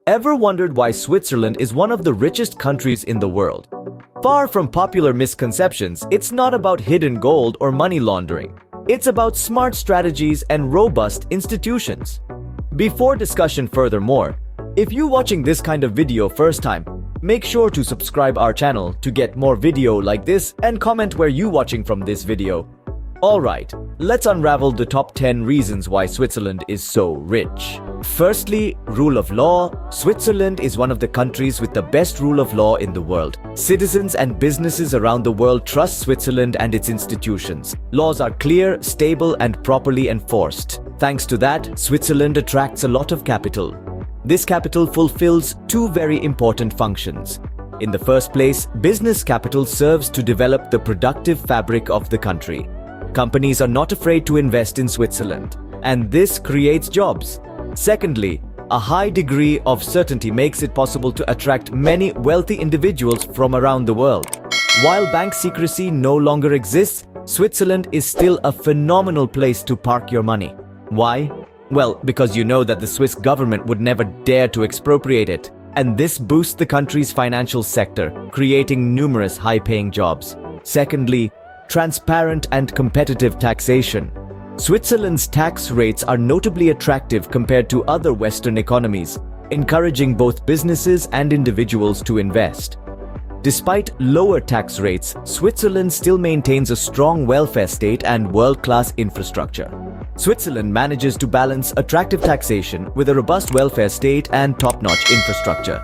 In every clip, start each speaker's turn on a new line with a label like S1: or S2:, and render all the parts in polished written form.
S1: Ever wondered why Switzerland is one of the richest countries in the world? Far from popular misconceptions, it's not about hidden gold or money laundering. It's about smart strategies and robust institutions. Before discussion furthermore, if you're watching this kind of video first time, make sure to subscribe our channel to get more video like this and comment where you watching from this video. Alright, let's unravel the top 10 reasons why Switzerland is so rich. Firstly, rule of law. Switzerland is one of the countries with the best rule of law in the world. Citizens and businesses around the world trust Switzerland and its institutions. Laws are clear, stable, and properly enforced. Thanks to that, Switzerland attracts a lot of capital. This capital fulfills two very important functions. In the first place, business capital serves to develop the productive fabric of the country. Companies are not afraid to invest in Switzerland, and this creates jobs. Secondly, a high degree of certainty makes it possible to attract many wealthy individuals from around the world. While bank secrecy no longer exists, Switzerland is still a phenomenal place to park your money. Why? Well, because you know that the Swiss government would never dare to expropriate it, and this boosts the country's financial sector, creating numerous high-paying jobs. Secondly, transparent and competitive taxation. Switzerland's tax rates are notably attractive compared to other Western economies, encouraging both businesses and individuals to invest. Despite lower tax rates, Switzerland still maintains a strong welfare state and world-class infrastructure. Switzerland manages to balance attractive taxation with a robust welfare state and top-notch infrastructure.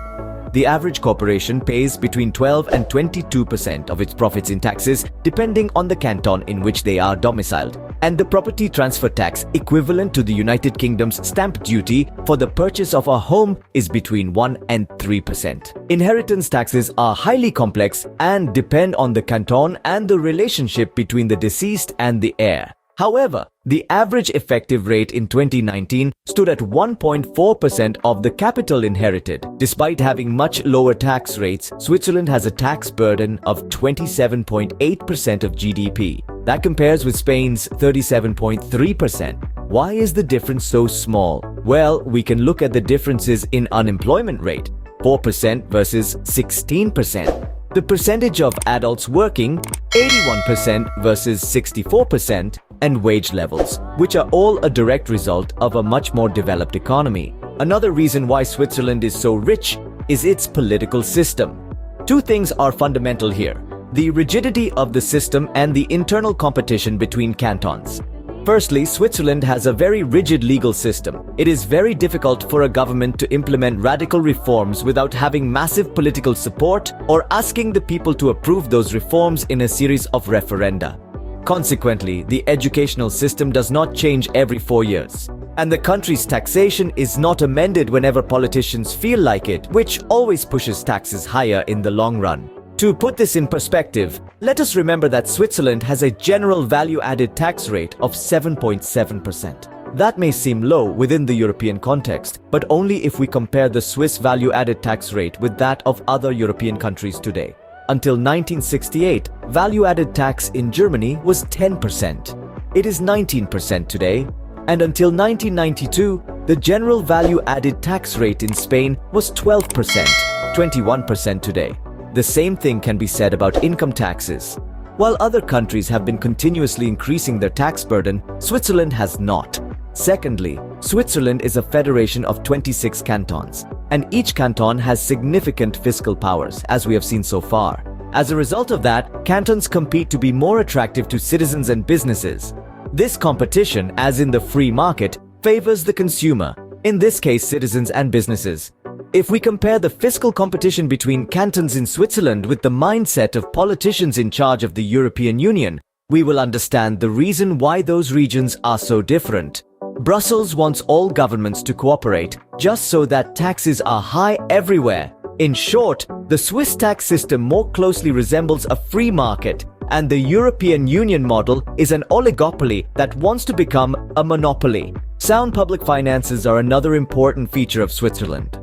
S1: The average corporation pays between 12 and 22% of its profits in taxes, depending on the canton in which they are domiciled. And the property transfer tax, equivalent to the United Kingdom's stamp duty for the purchase of a home, is between 1 and 3%. Inheritance taxes are highly complex and depend on the canton and the relationship between the deceased and the heir. However, the average effective rate in 2019 stood at 1.4% of the capital inherited. Despite having much lower tax rates, Switzerland has a tax burden of 27.8% of GDP. That compares with Spain's 37.3%. Why is the difference so small? Well, we can look at the differences in unemployment rate, 4% versus 16%. The percentage of adults working, 81% versus 64%, and wage levels, which are all a direct result of a much more developed economy. Another reason why Switzerland is so rich is its political system. Two things are fundamental here: the rigidity of the system and the internal competition between cantons. Firstly, Switzerland has a very rigid legal system. It is very difficult for a government to implement radical reforms without having massive political support or asking the people to approve those reforms in a series of referenda. Consequently, the educational system does not change every 4 years. And the country's taxation is not amended whenever politicians feel like it, which always pushes taxes higher in the long run. To put this in perspective, let us remember that Switzerland has a general value-added tax rate of 7.7%. That may seem low within the European context, but only if we compare the Swiss value-added tax rate with that of other European countries today. Until 1968, value-added tax in Germany was 10%. It is 19% today. And until 1992, the general value-added tax rate in Spain was 12%, 21% today. The same thing can be said about income taxes. While other countries have been continuously increasing their tax burden, Switzerland has not. Secondly, Switzerland is a federation of 26 cantons, and each canton has significant fiscal powers, as we have seen so far. As a result of that, cantons compete to be more attractive to citizens and businesses. This competition, as in the free market, favors the consumer, in this case citizens and businesses. If we compare the fiscal competition between cantons in Switzerland with the mindset of politicians in charge of the European Union, we will understand the reason why those regions are so different. Brussels wants all governments to cooperate, just so that taxes are high everywhere. In short, the Swiss tax system more closely resembles a free market, and the European Union model is an oligopoly that wants to become a monopoly. Sound public finances are another important feature of Switzerland.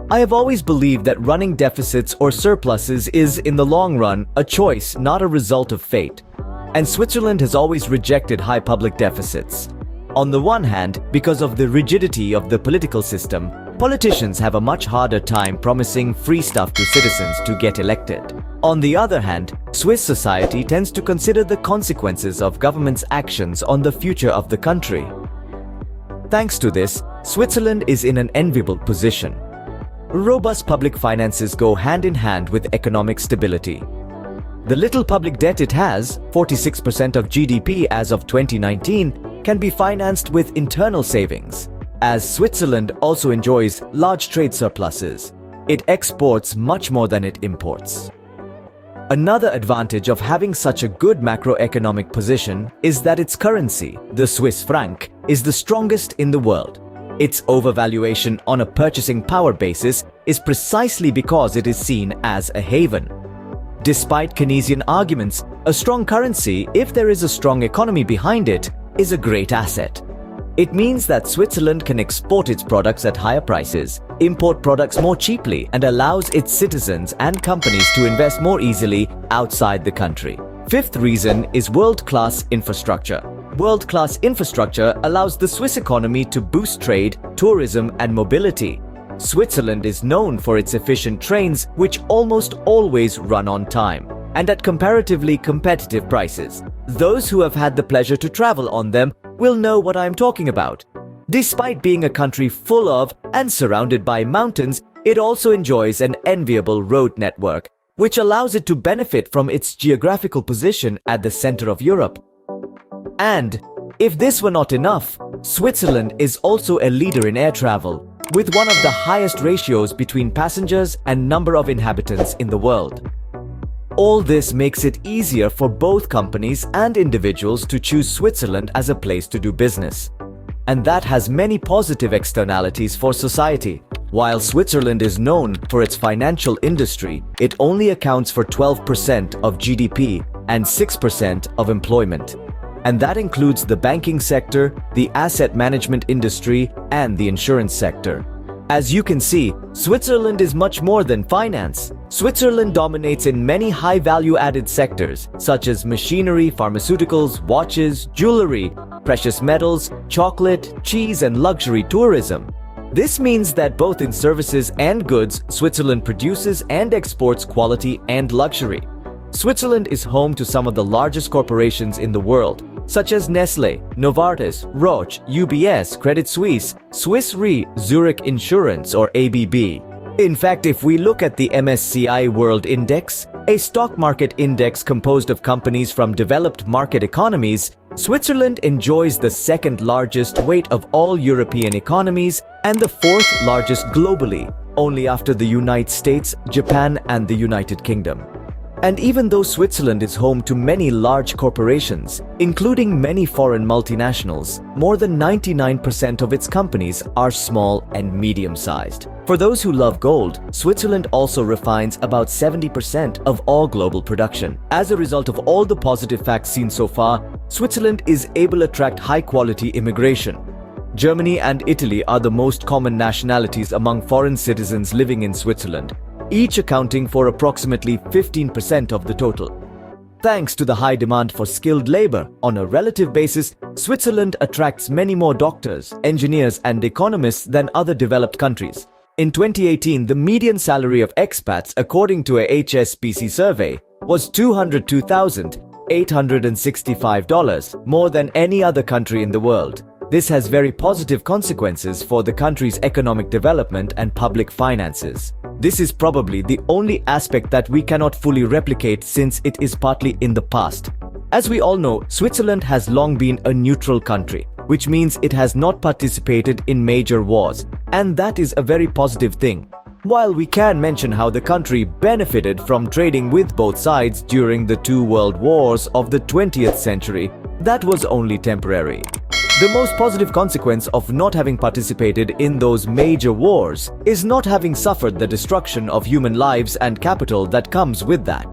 S1: I have always believed that running deficits or surpluses is, in the long run, a choice, not a result of fate. And Switzerland has always rejected high public deficits. On the one hand, because of the rigidity of the political system, Politicians have a much harder time promising free stuff to citizens to get elected. On the other hand, Swiss society tends to consider the consequences of government's actions on the future of the country. Thanks to this, Switzerland is in an enviable position. Robust public finances go hand in hand with economic stability. The little public debt it has, 46% of GDP as of 2019, can be financed with internal savings. As Switzerland also enjoys large trade surpluses, it exports much more than it imports. Another advantage of having such a good macroeconomic position is that its currency, the Swiss franc, is the strongest in the world. Its overvaluation on a purchasing power basis is precisely because it is seen as a haven. Despite Keynesian arguments, a strong currency, if there is a strong economy behind it, is a great asset. It means that Switzerland can export its products at higher prices, import products more cheaply, and allows its citizens and companies to invest more easily outside the country. Fifth reason is world-class infrastructure. World-class infrastructure allows the Swiss economy to boost trade, tourism, and mobility. Switzerland is known for its efficient trains, which almost always run on time and at comparatively competitive prices. Those who have had the pleasure to travel on them will know what I am talking about. Despite being a country full of and surrounded by mountains, it also enjoys an enviable road network, which allows it to benefit from its geographical position at the center of Europe. And if this were not enough, Switzerland is also a leader in air travel, with one of the highest ratios between passengers and number of inhabitants in the world. All this makes it easier for both companies and individuals to choose Switzerland as a place to do business. And that has many positive externalities for society. While Switzerland is known for its financial industry, it only accounts for 12% of GDP and 6% of employment. And that includes the banking sector, the asset management industry, and the insurance sector. As you can see, Switzerland is much more than finance. Switzerland dominates in many high value-added sectors, such as machinery, pharmaceuticals, watches, jewelry, precious metals, chocolate, cheese, and luxury tourism. This means that both in services and goods, Switzerland produces and exports quality and luxury. Switzerland is home to some of the largest corporations in the world, such as Nestlé, Novartis, Roche, UBS, Credit Suisse, Swiss Re, Zurich Insurance, or ABB. In fact, if we look at the MSCI World Index, a stock market index composed of companies from developed market economies, Switzerland enjoys the second largest weight of all European economies and the fourth largest globally, only after the United States, Japan, and the United Kingdom. And even though Switzerland is home to many large corporations, including many foreign multinationals, more than 99% of its companies are small and medium-sized. For those who love gold, Switzerland also refines about 70% of all global production. As a result of all the positive facts seen so far, Switzerland is able to attract high-quality immigration. Germany and Italy are the most common nationalities among foreign citizens living in Switzerland, each accounting for approximately 15% of the total. Thanks to the high demand for skilled labor, on a relative basis, Switzerland attracts many more doctors, engineers, and economists than other developed countries. In 2018, the median salary of expats, according to a HSBC survey, was $202,865, more than any other country in the world. This has very positive consequences for the country's economic development and public finances. This is probably the only aspect that we cannot fully replicate since it is partly in the past. As we all know, Switzerland has long been a neutral country, which means it has not participated in major wars, and that is a very positive thing. While we can mention how the country benefited from trading with both sides during the two world wars of the 20th century, that was only temporary. The most positive consequence of not having participated in those major wars is not having suffered the destruction of human lives and capital that comes with that.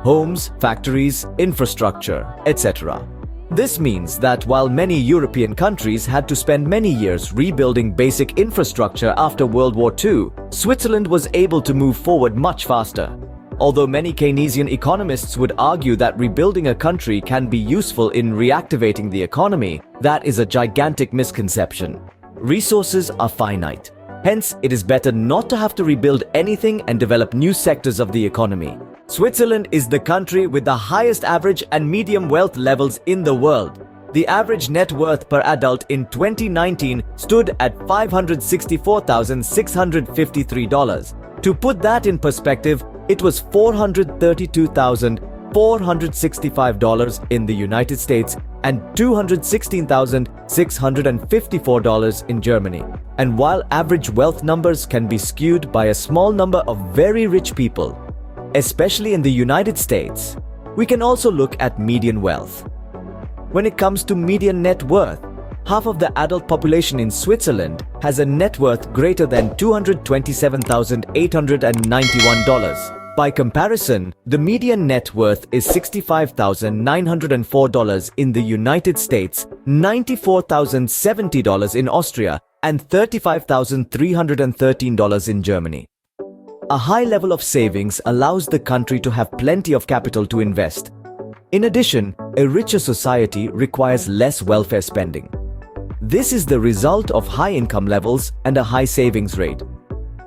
S1: Homes, factories, infrastructure, etc. This means that while many European countries had to spend many years rebuilding basic infrastructure after World War II, Switzerland was able to move forward much faster. Although many Keynesian economists would argue that rebuilding a country can be useful in reactivating the economy, that is a gigantic misconception. Resources are finite. Hence, it is better not to have to rebuild anything and develop new sectors of the economy. Switzerland is the country with the highest average and medium wealth levels in the world. The average net worth per adult in 2019 stood at $564,653. To put that in perspective, it was $432,465 in the United States and $216,654 in Germany. And while average wealth numbers can be skewed by a small number of very rich people, especially in the United States, we can also look at median wealth. When it comes to median net worth, half of the adult population in Switzerland has a net worth greater than $227,891. By comparison, the median net worth is $65,904 in the United States, $94,070 in Austria, and $35,313 in Germany. A high level of savings allows the country to have plenty of capital to invest. In addition, a richer society requires less welfare spending. This is the result of high income levels and a high savings rate.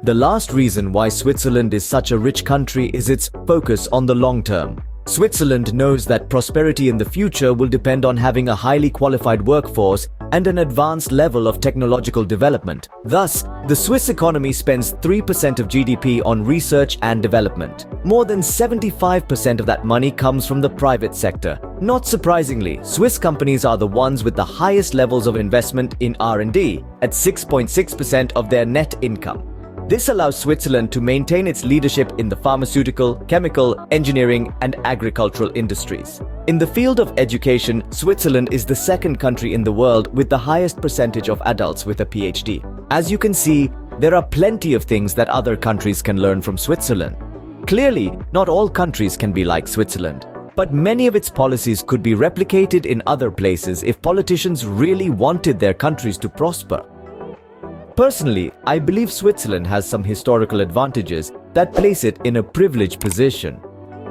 S1: The last reason why Switzerland is such a rich country is its focus on the long term. Switzerland knows that prosperity in the future will depend on having a highly qualified workforce and an advanced level of technological development. Thus, the Swiss economy spends 3% of GDP on research and development. More than 75% of that money comes from the private sector. Not surprisingly, Swiss companies are the ones with the highest levels of investment in R&D, at 6.6% of their net income. This allows Switzerland to maintain its leadership in the pharmaceutical, chemical, engineering, and agricultural industries. In the field of education, Switzerland is the second country in the world with the highest percentage of adults with a PhD. As you can see, there are plenty of things that other countries can learn from Switzerland. Clearly, not all countries can be like Switzerland, but many of its policies could be replicated in other places if politicians really wanted their countries to prosper. Personally, I believe Switzerland has some historical advantages that place it in a privileged position.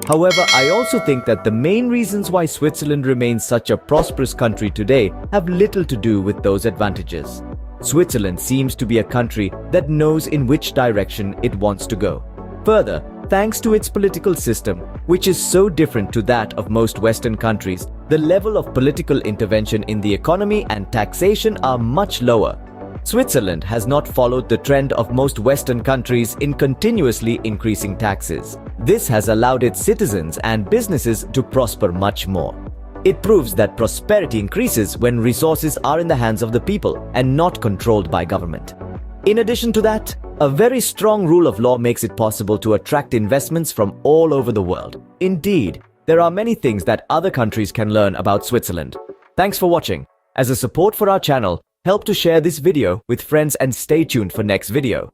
S1: However, I also think that the main reasons why Switzerland remains such a prosperous country today have little to do with those advantages. Switzerland seems to be a country that knows in which direction it wants to go. Further, thanks to its political system, which is so different to that of most Western countries, the level of political intervention in the economy and taxation are much lower. Switzerland has not followed the trend of most Western countries in continuously increasing taxes. This has allowed its citizens and businesses to prosper much more. It proves that prosperity increases when resources are in the hands of the people and not controlled by government. In addition to that, a very strong rule of law makes it possible to attract investments from all over the world. Indeed, there are many things that other countries can learn about Switzerland. Thanks for watching. As a support for our channel, help to share this video with friends and stay tuned for next video.